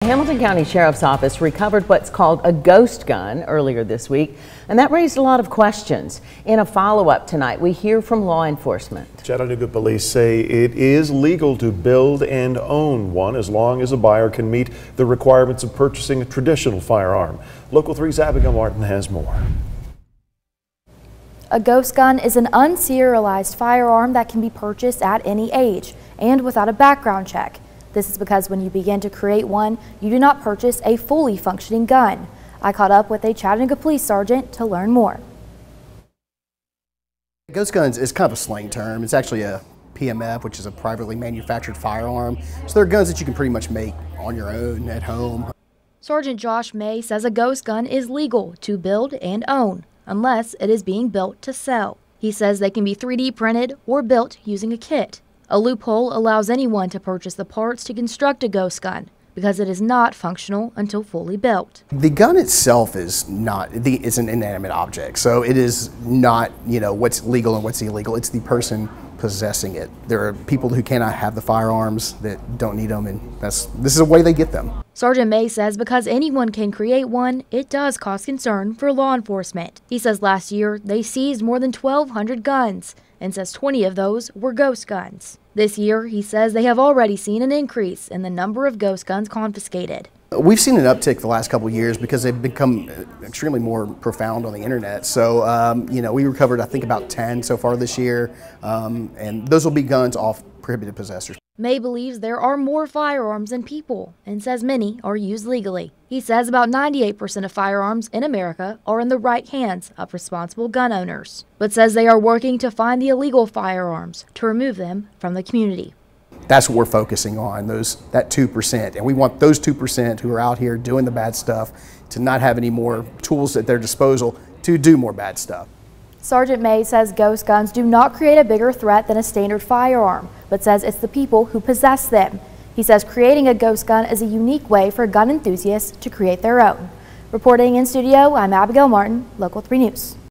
Hamilton County Sheriff's Office recovered what's called a ghost gun earlier this week, and that raised a lot of questions. In a follow-up tonight, we hear from law enforcement. Chattanooga police say it is legal to build and own one as long as a buyer can meet the requirements of purchasing a traditional firearm. Local 3's Abigail Martin has more. A ghost gun is an unserialized firearm that can be purchased at any age and without a background check. This is because when you begin to create one, you do not purchase a fully functioning gun. I caught up with a Chattanooga police sergeant to learn more. Ghost guns is kind of a slang term. It's actually a PMF, which is a privately manufactured firearm. So they're guns that you can pretty much make on your own at home. Sergeant Josh May says a ghost gun is legal to build and own, unless it is being built to sell. He says they can be 3D printed or built using a kit. A loophole allows anyone to purchase the parts to construct a ghost gun because it is not functional until fully built. The gun itself is not, it's an inanimate object, so it is not, what's legal and what's illegal. It's the person possessing it. There are people who cannot have the firearms that don't need them, and this is the way they get them. Sergeant May says because anyone can create one, it does cause concern for law enforcement. He says last year they seized more than 1,200 guns and says 20 of those were ghost guns. This year, he says they have already seen an increase in the number of ghost guns confiscated. We've seen an uptick the last couple of years because they've become extremely more profound on the internet. So, we recovered, I think, about 10 so far this year, and those will be guns off prohibited possessors. May believes there are more firearms than people and says many are used legally. He says about 98% of firearms in America are in the right hands of responsible gun owners, but says they are working to find the illegal firearms to remove them from the community. That's what we're focusing on, that 2%. And we want those 2% who are out here doing the bad stuff to not have any more tools at their disposal to do more bad stuff. Sergeant May says ghost guns do not create a bigger threat than a standard firearm, but says it's the people who possess them. He says creating a ghost gun is a unique way for gun enthusiasts to create their own. Reporting in studio, I'm Abigail Martin, Local 3 News.